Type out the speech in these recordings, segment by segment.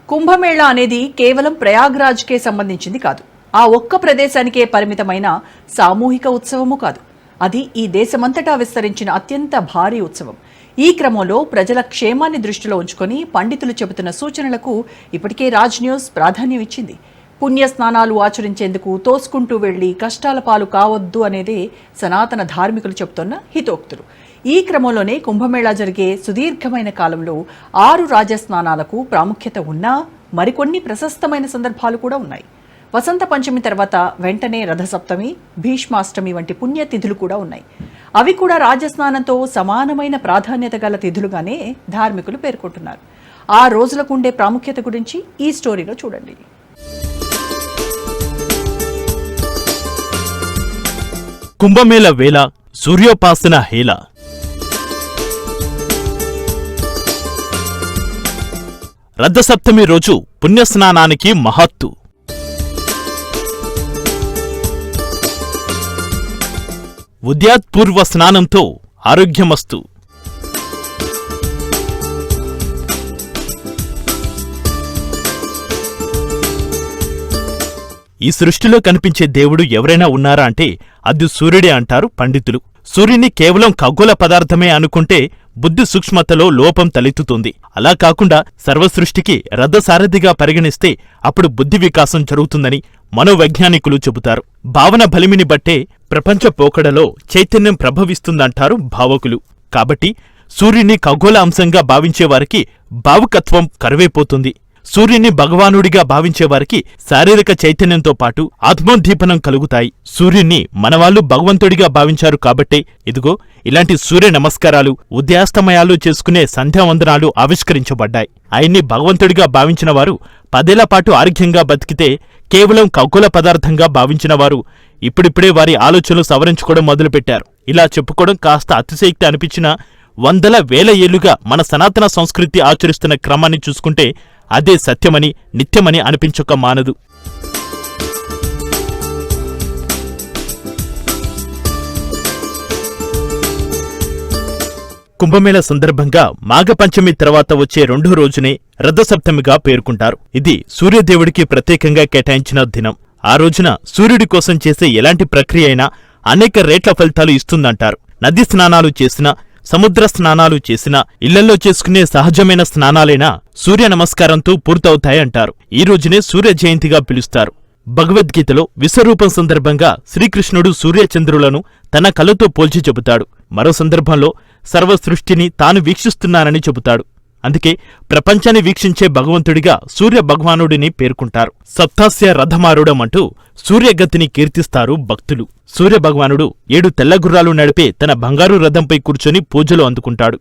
కుంభమేళా అనేది కేవలం ప్రయాగ్రాజ్కే సంబంధించింది కాదు. ఆ ఒక్క ప్రదేశానికే పరిమితమైన సామూహిక ఉత్సవము కాదు. అది ఈ దేశమంతటా విస్తరించిన అత్యంత భారీ ఉత్సవం. ఈ క్రమంలో ప్రజల క్షేమాన్ని దృష్టిలో ఉంచుకొని పండితులు చెబుతున్న సూచనలకు ఇప్పటికే రాజ్ న్యూస్ ప్రాధాన్యం ఇచ్చింది. పుణ్య స్నానాలు ఆచరించేందుకు తోసుకుంటూ వెళ్లి కష్టాల పాలు కావద్దు అనేదే సనాతన ధార్మికులు చెబుతున్న హితోక్తులు. ఈ క్రమంలోనే కుంభమేళా జరిగే సుదీర్ఘమైన కాలంలో 6 రాజస్నానాలకు ప్రాముఖ్యత ఉన్నా మరికొన్ని ప్రశస్తమైన సందర్భాలు కూడా ఉన్నాయి. వసంత పంచమి తర్వాత వెంటనే రథసప్తమి, భీష్మాష్టమి వంటి పుణ్యతిథులు కూడా ఉన్నాయి. అవి కూడా రాజస్నానంతో సమానమైన ప్రాధాన్యత గల తిథులుగానే ధార్మికులు పేర్కొంటున్నారు. ఆ రోజులకు ఉండే ప్రాముఖ్యత గురించి ఈ స్టోరీలో చూడండి. కుంభమేళ వేళ సూర్యోపాసన హేళ. రథసప్తమి రోజు పుణ్యస్నానానికి మహత్తు. ఉద్యాత్పూర్వ స్నానంతో ఆరోగ్యమస్తు. ఈ సృష్టిలో కనిపించే దేవుడు ఎవరైనా ఉన్నారా అంటే అది సూర్యుడే అంటారు పండితులు. సూర్యుని కేవలం ఖగోళ పదార్థమే అనుకుంటే బుద్ధి సూక్ష్మతలో లోపం తలెత్తుతుంది. అలా కాకుండా సర్వసృష్టికి రథసారథిగా పరిగణిస్తే అప్పుడు బుద్ధి వికాసం జరుగుతుందని మనోవైజ్ఞానికులు చెబుతారు. భావన బలిమిని బట్టే ప్రపంచ పోకడలో చైతన్యం ప్రభవిస్తుందంటారు భావకులు. కాబట్టి సూర్యుని ఖగోళ అంశంగా భావించేవారికి భావుకత్వం కరువైపోతుంది. సూర్యుని భగవానుడిగా భావించేవారికి శారీరక చైతన్యంతో పాటు ఆత్మోద్దీపనం కలుగుతాయి. సూర్యుణ్ణి మనవాళ్లు భగవంతుడిగా భావించారు కాబట్టే ఇదిగో ఇలాంటి సూర్య నమస్కారాలు, ఉదయాస్తమయాలు చేసుకునే సంధ్యావందనాలు ఆవిష్కరించబడ్డాయి. ఆయన్ని భగవంతుడిగా భావించిన వారు 10 ఏళ్ల పాటు ఆరోగ్యంగా బతికితే కేవలం ఖగోళ పదార్థంగా భావించిన వారు ఇప్పుడిప్పుడే వారి ఆలోచనలు సవరించుకోవడం మొదలుపెట్టారు. ఇలా చెప్పుకోవడం కాస్త అతిశయక్తి అనిపించినా వందల వేల ఏళ్లుగా మన సనాతన సంస్కృతి ఆచరిస్తున్న క్రమాన్ని చూసుకుంటే అదే సత్యమని, నిత్యమని అనిపించక మానదు. కుంభమేళ సందర్భంగా మాఘపంచమి తర్వాత వచ్చే 2వ రోజునే రథసప్తమిగా పేర్కొంటారు. ఇది సూర్యదేవుడికి ప్రత్యేకంగా కేటాయించిన దినం. ఆ రోజున సూర్యుడి కోసం చేసే ఎలాంటి ప్రక్రియ అయినా అనేక రేట్ల ఫలితాలు ఇస్తుందంటారు. నదీ స్నానాలు చేసినా, సముద్ర స్నానాలు చేసినా, ఇళ్లలో చేసుకునే సహజమైన స్నానాలైనా సూర్య నమస్కారంతో పూర్తవుతాయంటారు. ఈ రోజునే సూర్య జయంతిగా పిలుస్తారు. భగవద్గీతలో విశ్వరూపం సందర్భంగా శ్రీకృష్ణుడు సూర్యచంద్రులను తన కళ్ళతో పోల్చి చెబుతాడు. మరో సందర్భంలో సర్వసృష్టిని తాను వీక్షిస్తున్నానని చెబుతాడు. అందుకే ప్రపంచాన్ని వీక్షించే భగవంతుడిగా సూర్య భగవానుడిని పేర్కొంటారు. సప్తాస్య రథమారుడమంటూ సూర్యగతిని కీర్తిస్తారు భక్తులు. సూర్యభగవానుడు 7 తెల్ల గుర్రాలు నడిపే తన బంగారు రథంపై కూర్చొని పూజలు అందుకుంటాడు.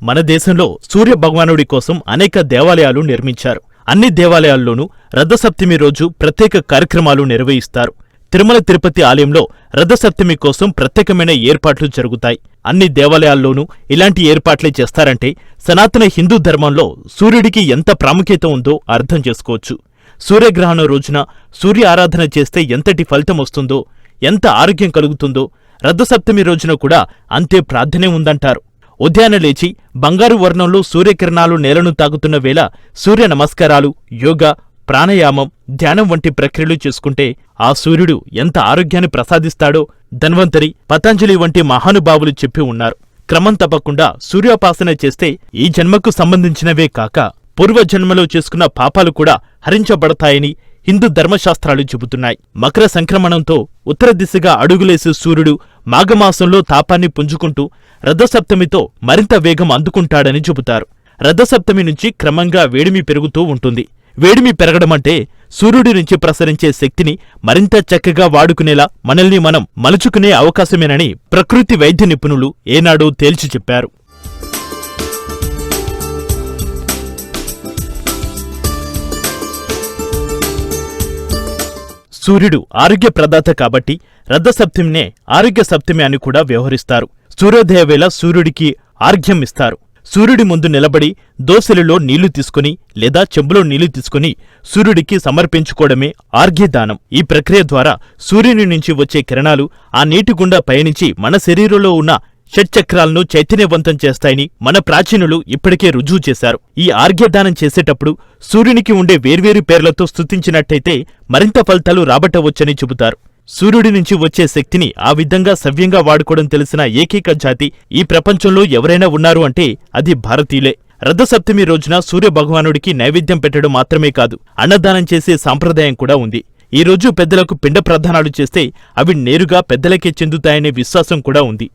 మన దేశంలో సూర్యభగవానుడి కోసం అనేక దేవాలయాలు నిర్మించారు. అన్ని దేవాలయాల్లోనూ రథసప్తమి రోజు ప్రత్యేక కార్యక్రమాలు నిర్వహిస్తారు. తిరుమల తిరుపతి ఆలయంలో రథసప్తమి కోసం ప్రత్యేకమైన ఏర్పాట్లు జరుగుతాయి. అన్ని దేవాలయాల్లోనూ ఇలాంటి ఏర్పాట్లే చేస్తారంటే సనాతన హిందూ ధర్మంలో సూర్యుడికి ఎంత ప్రాముఖ్యత ఉందో అర్థం చేసుకోవచ్చు. సూర్యగ్రహణం రోజున సూర్య ఆరాధన చేస్తే ఎంతటి ఫలితం వస్తుందో, ఎంత ఆరోగ్యం కలుగుతుందో రథసప్తమి రోజున కూడా అంతే ప్రార్థనే ఉందంటారు. ఉదయాన్నే లేచి బంగారు వర్ణంలో సూర్యకిరణాలు నేలను తాకుతున్న వేళ సూర్య నమస్కారాలు, యోగా, ప్రాణాయామం, ధ్యానం వంటి ప్రక్రియలు చేసుకుంటే ఆ సూర్యుడు ఎంత ఆరోగ్యాన్ని ప్రసాదిస్తాడో ధన్వంతరి, పతంజలి వంటి మహానుభావులు చెప్పి ఉన్నారు. క్రమం తప్పకుండా సూర్యోపాసన చేస్తే ఈ జన్మకు సంబంధించినవే కాక పూర్వజన్మలో చేసుకున్న పాపాలు కూడా హరించబడతాయని హిందూ ధర్మశాస్త్రాలు చెబుతున్నాయి. మకర సంక్రమణంతో ఉత్తర దిశగా అడుగులేసే సూర్యుడు మాఘమాసంలో తాపాన్ని పుంజుకుంటూ రథసప్తమితో మరింత వేగం అందుకుంటాడని చెబుతారు. రథసప్తమి నుంచి క్రమంగా వేడిమి పెరుగుతూ ఉంటుంది. వేడిమి పెరగడమంటే సూర్యుడి నుంచి ప్రసరించే శక్తిని మరింత చక్కగా వాడుకునేలా మనల్ని మనం మలుచుకునే అవకాశమేనని ప్రకృతి వైద్య నిపుణులు ఏనాడో తేల్చి చెప్పారు. సూర్యుడు ఆరోగ్య ప్రదాత కాబట్టి రథసప్తమినే ఆరోగ్య సప్తమి అని కూడా వ్యవహరిస్తారు. సూర్యోదయ వేళ సూర్యుడికి ఆర్ఘ్యం ఇస్తారు. సూర్యుడి ముందు నిలబడి దోసెలలో నీళ్లు తీసుకుని లేదా చెంబులో నీళ్లు తీసుకుని సూర్యుడికి సమర్పించుకోవడమే ఆర్ఘ్యదానం. ఈ ప్రక్రియ ద్వారా సూర్యుని నుంచి వచ్చే కిరణాలు ఆ నీటి గుండా పయనించి మన శరీరంలో ఉన్న షట్చక్రాలను చైతన్యవంతం చేస్తాయని మన ప్రాచీనులు ఇప్పటికే రుజువు చేశారు. ఈ ఆర్ఘ్యదానం చేసేటప్పుడు సూర్యునికి ఉండే వేర్వేరు పేర్లతో స్తుతించినట్టయితే మరింత ఫలితాలు రాబట్టవచ్చని చెబుతారు. సూర్యుడి నుంచి వచ్చే శక్తిని ఆ విధంగా సవ్యంగా వాడుకోవడం తెలిసిన ఏకైక జాతి ఈ ప్రపంచంలో ఎవరైనా ఉన్నారు అంటే అది భారతీయులే. రథసప్తమి రోజున సూర్య భగవానుడికి నైవేద్యం పెట్టడం మాత్రమే కాదు, అన్నదానం చేసే సాంప్రదాయం కూడా ఉంది. ఈ రోజు పెద్దలకు పిండ ప్రదానాలు చేస్తే అవి నేరుగా పెద్దలకే చెందుతాయనే విశ్వాసం కూడా ఉంది.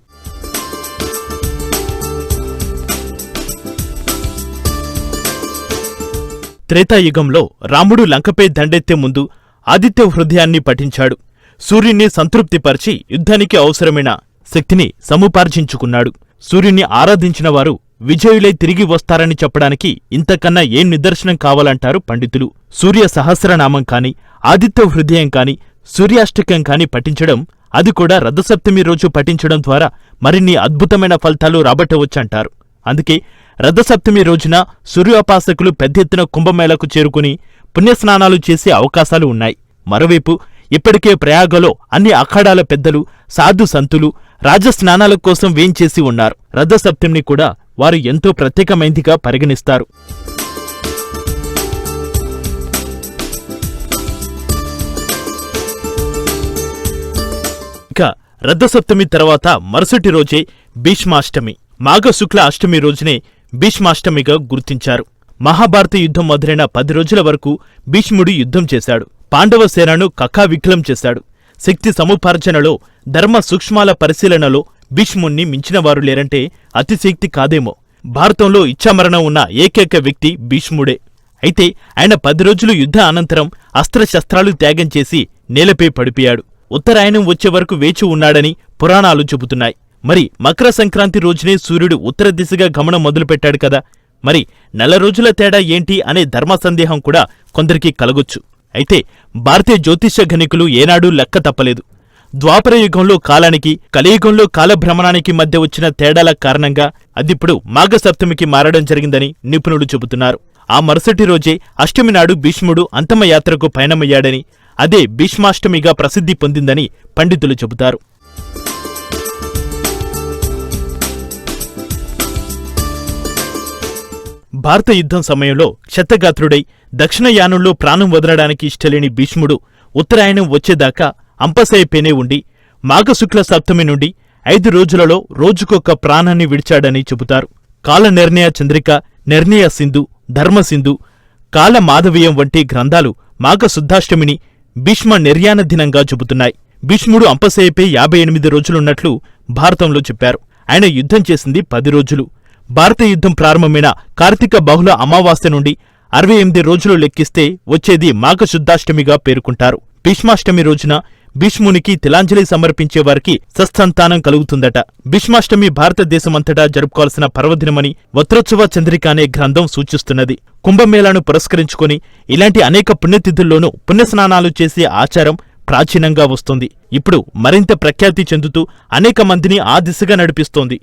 త్రేతాయుగంలో రాముడు లంకపై దండెత్తే ముందు ఆదిత్య హృదయాన్ని పఠించాడు. సూర్యుణ్ణి సంతృప్తిపరిచి యుద్ధానికి అవసరమైన శక్తిని సముపార్జించుకున్నాడు. సూర్యుణ్ణి ఆరాధించిన వారు విజయులై తిరిగి వస్తారని చెప్పడానికి ఇంతకన్నా ఏం నిదర్శనం కావాలంటారు పండితులు. సూర్య సహస్రనామం కాని, ఆదిత్య హృదయం కాని, సూర్యాష్టకం కాని పఠించడం, అది కూడా రథసప్తమి రోజు పఠించడం ద్వారా మరిన్ని అద్భుతమైన ఫలితాలు రాబట్టవచ్చంటారు. అందుకే రథసప్తమి రోజున సూర్యోపాసకులు పెద్ద ఎత్తున కుంభమేళకు చేరుకుని పుణ్యస్నానాలు చేసే అవకాశాలు ఉన్నాయి. మరోవైపు ఇప్పటికే ప్రయాగలో అన్ని అఖాడాల పెద్దలు, సాధు సంతులు రాజస్నానాల కోసం వేంచేసి ఉన్నారు. రథసప్తమిని కూడా వారు ఎంతో ప్రత్యేకమైందిగా పరిగణిస్తారు. ఇక రథసప్తమి తర్వాత మరుసటి రోజే భీష్మాష్టమి. మాఘశుక్ల అష్టమి రోజునే భీష్మాష్టమిగా గుర్తించారు. మహాభారత యుద్ధం మొదలైన 10 రోజుల వరకు భీష్ముడు యుద్ధం చేశాడు. పాండవ సేనను కకావికలం చేశాడు. శక్తి సముపార్జనలో, ధర్మ సూక్ష్మాల పరిశీలనలో భీష్ముణ్ణి మించినవారు లేరంటే అతిశక్తి కాదేమో. భారతంలో ఇచ్ఛామరణం ఉన్న ఏకైక వ్యక్తి భీష్ముడే. అయితే ఆయన 10 రోజులు యుద్ధ అనంతరం అస్త్రశస్త్రాలు త్యాగం చేసి నేలపై పడిపోయాడు. ఉత్తరాయణం వచ్చే వరకు వేచి ఉన్నాడని పురాణాలు చెబుతున్నాయి. మరి మకర సంక్రాంతి రోజునే సూర్యుడు ఉత్తర దిశగా గమనం మొదలుపెట్టాడు కదా, మరి నెల రోజుల తేడా ఏంటి అనే ధర్మ సందేహం కూడా కొందరికి కలగొచ్చు. అయితే భారతీయ జ్యోతిష్య గణికులు ఏనాడూ లెక్క తప్పలేదు. ద్వాపర యుగంలో కాలానికి, కలియుగంలో కాలభ్రమణానికి మధ్య వచ్చిన తేడాల కారణంగా అదిప్పుడు మాఘసప్తమికి మారడం జరిగిందని నిపుణులు చెబుతున్నారు. ఆ మరుసటి రోజే అష్టమి నాడు భీష్ముడు అంతిమయాత్రకు పయనమయ్యాడని, అదే భీష్మాష్టమిగా ప్రసిద్ధి పొందిందని పండితులు చెబుతారు. భారత యుద్ధం సమయంలో క్షతగాత్రుడై దక్షిణయానంలో ప్రాణం వదలడానికి ఇష్టలేని భీష్ముడు ఉత్తరాయణం వచ్చేదాకా అంపశయ్యపైనే ఉండి మాఘశుక్ల సప్తమి నుండి 5 రోజులలో రోజుకొక్క ప్రాణాన్ని విడిచాడని చెబుతారు. కాల నిర్ణయ చంద్రిక, నిర్ణయ సింధు, ధర్మసింధు, కాల మాధవీయం వంటి గ్రంథాలు మాఘశుద్ధాష్టమిని భీష్మ నిర్యాణ దినంగా చెబుతున్నాయి. భీష్ముడు అంపశయ్యపై 58 రోజులున్నట్లు భారతంలో చెప్పారు. ఆయన యుద్ధం చేసింది 10 రోజులు. భారత యుద్ధం ప్రారంభమైన కార్తీక బహుళ అమావాస్య నుండి 68 రోజులు లెక్కిస్తే వచ్చేది మాఘశుద్ధాష్టమిగా పేర్కొంటారు. భీష్మాష్టమి రోజున భీష్మునికి తిలాంజలి సమర్పించే వారికి సత్సంతానం కలుగుతుందట. భీష్మాష్టమి భారతదేశమంతటా జరుపుకోవాల్సిన పర్వదినమని వత్రోత్సవ చంద్రిక అనే గ్రంథం సూచిస్తున్నది. కుంభమేళాను పురస్కరించుకుని ఇలాంటి అనేక పుణ్యతిథుల్లోనూ పుణ్యస్నానాలు చేసే ఆచారం ప్రాచీనంగా వస్తోంది. ఇప్పుడు మరింత ప్రఖ్యాతి చెందుతూ అనేక మందిని ఆ దిశగా నడిపిస్తోంది.